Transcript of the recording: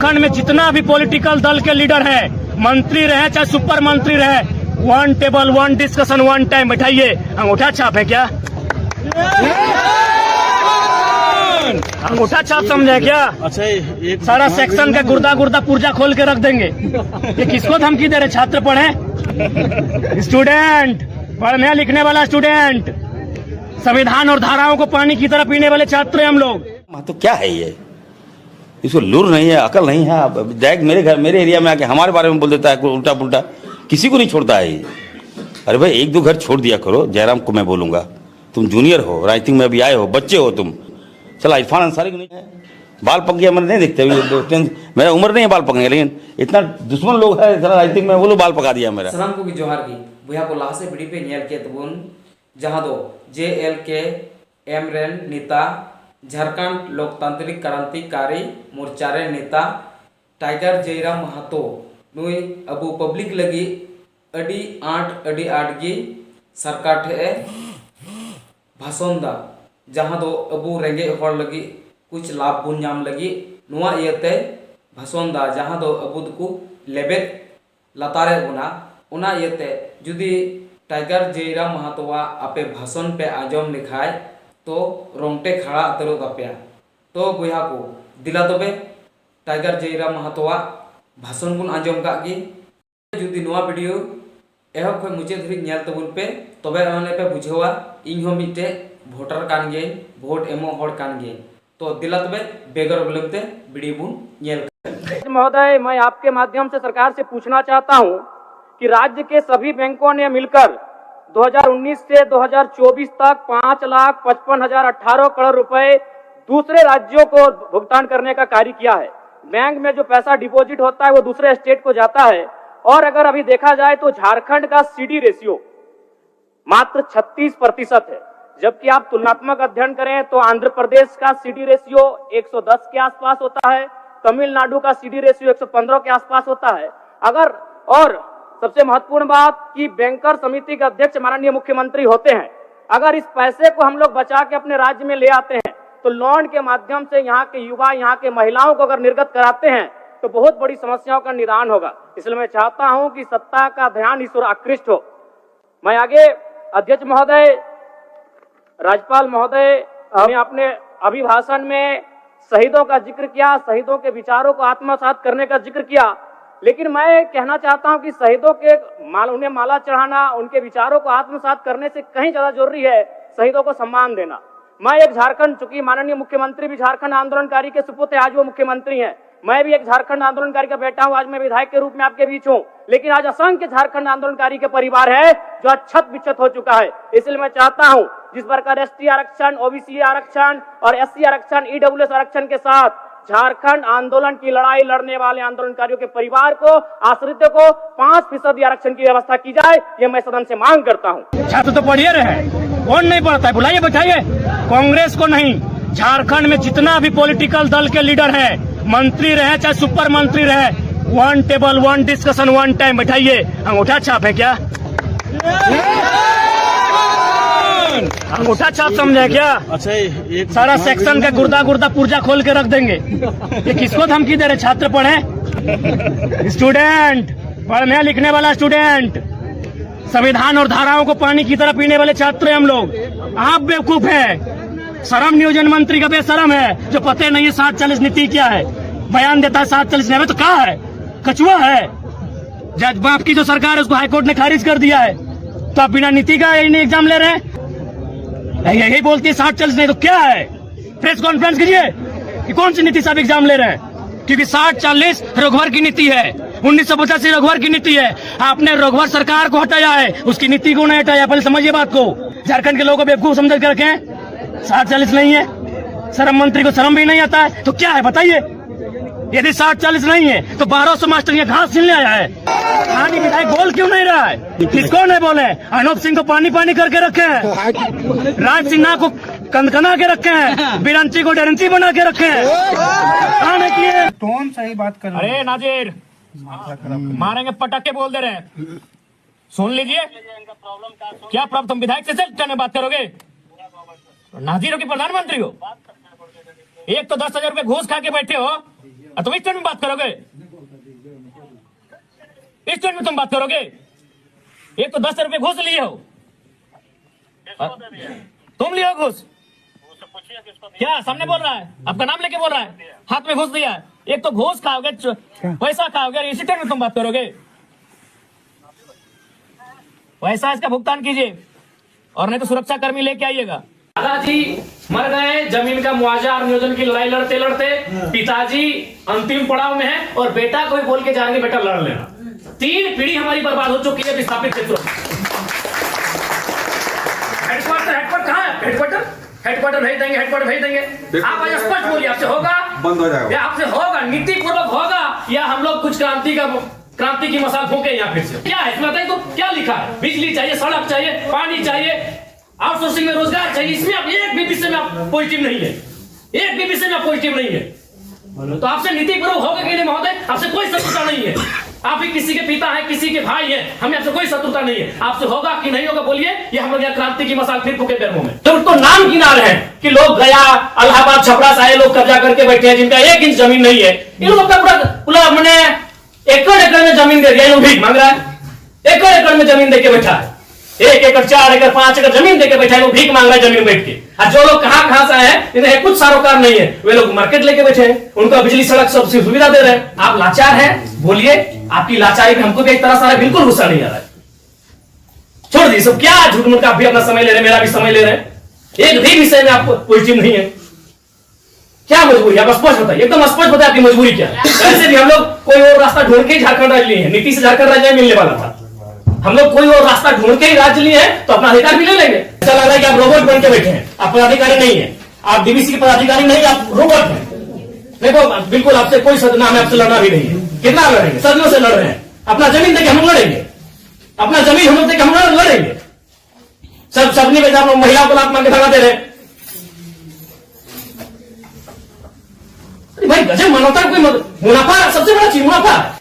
खंड में जितना भी पॉलिटिकल दल के लीडर है, मंत्री रहे चाहे सुपर मंत्री रहे, one table one discussion one time बैठाइए। अंगूठा छाप है क्या? अंगूठा छाप समझे क्या? अच्छा, एक सारा सेक्शन का गुर्दा गुर्दा पुर्जा खोल के रख देंगे। ये किसको धमकी दे रहे? छात्र पढ़े, स्टूडेंट, पढ़ने लिखने वाला स्टूडेंट, संविधान और धाराओं को पानी की तरह पीने वाले छात्र हैं हम लोग। तो क्या है ये? इसको लूर नहीं है, अकल नहीं है। डायरेक्ट मेरे घर, मेरे एरिया में आके हमारे बारे में बोल देता है कोई उल्टा पुल्टा, किसी को नहीं छोड़ता है ये। अरे भाई, एक दो घर छोड़ दिया करो। जयराम को मैं बोलूंगा, तुम जूनियर हो, राइटिंग में अभी आए हो, बच्चे हो तुम। चला इरफान अंसारी को नहीं है, बाल पक गया, मैंने नहीं देखते। मेरा उम्र नहीं है बाल पकने, लेकिन इतना दुश्मन लोग है राइटिंग में, वो लोग बाल पका दिया मेरा। सलाम को जोहार की बुया को लाहा से बिड़ी पे नेल के तबुन जहां दो JLK-M रेन नेता झारखंड लोकतांत्रिक क्रांतिकारी मोर्चा रे नेता टाइगर जयराम महतो नुई अबू पब्लिक लगी अडी आट गी सरकार ठे भाषण दा जहां दो अबू रेंगे हर लगी कुछ लाभ बुन नाम लगी नुआ इयते भाषण दा जहां दो अबू को लेबेद लतारे बुना उना इयते जुदी टाइगर जयराम महतोवा आपे भाषण पे आजम लिखाय तो रोंगटे खड़ा अतरो तपया। तो बुया को दिला तबे टाइगर जयराम महतोवा भाषण बुन आजम का गी जुदी नुआ वीडियो एहब खय मुचे धरी नेल तबुन पे तबे अने पे बुझेवा इन हो मिटे वोटर कान गे, वोट एमो हड़ कान गे। तो दिला तबे बेगर बिलमते वीडियो बुन नेल। महोदय, मैं आपके माध्यम से सरकार से पूछना चाहता हूं कि राज्य के सभी बैंकों ने मिलकर 2019 से 2024 तक 5,55,018 करोड़ रुपए दूसरे राज्यों को भुगतान करने का कार्य किया है। बैंक में जो पैसा डिपॉजिट होता है वो दूसरे स्टेट को जाता है। और अगर अभी देखा जाए तो झारखंड का CD रेशियो मात्र 36% है, जबकि आप तुलनात्मक अध्ययन करें तो आंध्र प्रदेश का CD रेशियो 110 के आसपास होता है, तमिलनाडु का CD रेशियो 115 के आसपास होता है। अगर और सबसे महत्वपूर्ण बात कि बैंकर समिति के अध्यक्ष माननीय मुख्यमंत्री होते हैं। अगर इस पैसे को हम लोग बचा के अपने राज्य में ले आते हैं तो लोन के माध्यम से यहाँ के युवा, यहाँ के महिलाओं को अगर निर्गत कराते हैं तो बहुत बड़ी समस्याओं का निदान होगा। इसलिए मैं चाहता हूं कि सत्ता का ध्यान इस ओर आकृष्ट हो। मैं आगे अध्यक्ष महोदय, राज्यपाल महोदय ने अपने अभिभाषण में शहीदों का जिक्र किया, शहीदों के विचारों को आत्मसात करने का जिक्र किया, लेकिन मैं कहना चाहता हूं कि शहीदों के उन्हें माला चढ़ाना, उनके विचारों को आत्मसात करने से कहीं ज्यादा जरूरी है शहीदों को सम्मान देना। मैं एक झारखंड, चूंकि माननीय मुख्यमंत्री भी झारखंड आंदोलनकारी के सुपुत्र है, आज वो मुख्यमंत्री हैं, मैं भी एक झारखंड आंदोलनकारी का बेटा हूं, आज मैं विधायक के रूप में आपके बीच हूं, लेकिन आज असंख्य झारखंड आंदोलनकारी के परिवार है जो अच्छत विच्छत हो चुका है। इसलिए मैं चाहता हूं जिस प्रकार ST आरक्षण, OBC आरक्षण और SC आरक्षण, EWS आरक्षण के साथ झारखंड आंदोलन की लड़ाई लड़ने वाले आंदोलनकारियों के परिवार को, आश्रितों को 5% आरक्षण की व्यवस्था की जाए, ये मैं सदन से मांग करता हूं। छात्र तो पढ़िए रहे, कौन नहीं पढ़ता है? बुलाइए, बैठाइए। कांग्रेस को नहीं, झारखंड में जितना भी पॉलिटिकल दल के लीडर है, मंत्री रहे चाहे सुपर मंत्री रहे, one table one discussion one time बैठाइए। अंगूठा छाप है क्या? अंगूठा छाप समझे क्या? अच्छा, एक सारा सेक्शन का गुर्दा गुर्दा पुर्जा खोल के रख देंगे। ये किसको धमकी दे रहे? छात्र पढ़े, स्टूडेंट, पढ़ने लिखने वाला स्टूडेंट, संविधान और धाराओं को पानी की तरह पीने वाले छात्र हैं हम लोग। आप बेवकूफ हैं। श्रम नियोजन मंत्री का बेशरम है जो पते नहीं है 740 नीति क्या है, बयान देता है 740 नहीं, तो क्या है? कछुआ है। जज बाप की जो सरकार है उसको हाईकोर्ट ने खारिज कर दिया है, तो आप बिना नीति का यही एग्जाम ले रहे हैं। यही बोलती है 740 नहीं, तो क्या है? प्रेस कॉन्फ्रेंस कीजिए कि कौन सी नीति से आप एग्जाम ले रहे हैं, क्योंकि 740 रघुवर की नीति है, 1985 रघुवर की नीति है। आपने रघुवर सरकार को हटाया है, उसकी नीति को नहीं हटाया। पहले समझिए बात को। झारखंड के लोगों को बेवकूफ समझ कर रखें। 740 नहीं है, श्रम मंत्री को शर्म भी नहीं आता है, तो क्या है बताइए? यदि 740 नहीं है तो 1200 मास्टर ये घास छीनने आया है। कहानी विधायक बोल क्यों नहीं रहा है? किसको नहीं बोले? अनूप सिंह को पानी पानी करके रखे हैं, राज सिन्हा को कनकना के रखे हैं, बिरंची को डरंची बना के रखे हैं। कहानी किए कौन सही बात कर रहे? अरे नाजिर, मारेंगे पटाखे बोल दे रहे हैं। सुन लीजिए क्या प्रॉब्लम। तुम विधायक से बात करोगे? नाजिर हो कि प्रधानमंत्री हो? एक तो 10,000 रुपए घूस खा के बैठे हो, तुम इस टोन में बात करोगे? इस टोन में तुम बात करोगे? एक तो 10 रुपए घूस लिए हो, तुम लिए हो घूस। क्या सामने बोल रहा है? आपका नाम लेके बोल रहा है, हाथ में घूस दिया है। एक तो घूस खाओगे, पैसा खाओगे, इसी टोन में तुम बात करोगे? वैसा इसका भुगतान कीजिए और नहीं तो सुरक्षा कर्मी लेके आइएगा। दादाजी मर गए, जमीन का मुआवजा और नियोजन की लड़ाई लड़ते लड़ते पिताजी अंतिम पड़ाव में है और बेटा को भी बोल के जाएंगे बेटा लड़ लेना। 3 पीढ़ी हमारी बर्बाद हो चुकी है विस्थापित क्षेत्रों में। हेडक्वार्टर कहाँ है? हेडक्वार्टर भेज देंगे, हेडक्वार्टर भेज देंगे। आप आज स्पष्ट बोलिए, आपसे होगा, बंद हो जाएगा, या आपसे होगा, नीति पूर्वक होगा, या हम लोग कुछ क्रांति की मसाल फूके यहाँ फिर से? क्या है इसमें बताइए तो, क्या लिखा है? बिजली चाहिए, सड़क चाहिए, पानी चाहिए, आउटसोर्सिंग में रोजगार चाहिए, इसमें आप एक भी विषय में आप पॉजिटिव नहीं है, एक भी विषय में आप पॉजिटिव नहीं है। तो आपसे नीति पूर्वक होगा कि नहीं महोदय? आपसे कोई शत्रुता नहीं है, आप ही किसी के पिता हैं, किसी के भाई हैं, हमें आपसे कोई शत्रुता नहीं है। आपसे होगा कि नहीं होगा बोलिए, ये हम लोग यहाँ क्रांति की मसाल फिर फूके पैरों में। तो नाम गिना रहे हैं कि लोग गया इलाहाबाद छपरा से आए लोग कब्जा करके बैठे हैं, जिनका 1 इंच जमीन नहीं है। इन लोग का पूरा मैंने एकड़ में जमीन दे दिया, ये लोग भीख मांग रहा है। एकड़ में जमीन देके बैठा है, 1 एकड़ 4 एकड़ 5 एकड़ जमीन देके बैठा है, लोग भीख मांग रहा है जमीन बैठ के। और जो लोग कहां से आए हैं, इन्हें कुछ सारोकार नहीं है, वे लोग मार्केट लेके बैठे हैं, उनका बिजली सड़क सब सुविधा दे रहे हैं। आप लाचार हैं, बोलिए, आपकी लाचारी में हमको भी एक तरह से बिल्कुल गुस्सा नहीं आ रहा है। छोड़ दीजिए सब, क्या झूठ मूठ का आप भी अपना समय ले रहे हैं, मेरा भी समय ले रहे हैं, एक भी विषय में आपको पॉजिटिव नहीं है। क्या मजबूरी आप स्पष्ट बताइए, एकदम स्पष्ट बताइए आपकी मजबूरी क्या है। वैसे भी हम लोग कोई और रास्ता ढूंढ के झारखंड राज्य लिए हैं, नीति से झारखंड राज्य मिलने वाला था, हम लोग कोई और रास्ता ढूंढ के ही राज्य लिए हैं तो अपना अधिकार भी ले लेंगे। ऐसा लग रहा है कि आप रोबोट बन के बैठे हैं, आप पदाधिकारी नहीं है, आप डीवीसी के पदाधिकारी नहीं, आप रोबोट हैं। देखो बिल्कुल आपसे कोई सदना, हमें आपसे लड़ना भी नहीं है। कितना लड़ेंगे? सदियों से लड़ रहे हैं, अपना जमीन देके हम लड़ेंगे, अपना जमीन हम लोग देके हम लड़ेंगे। सबनी में आप महिलाओं को लात मार के भगा दे रहे हैं। भाई गजब मानवता, कोई मुनाफा सबसे बड़ा चीज मुनाफा है।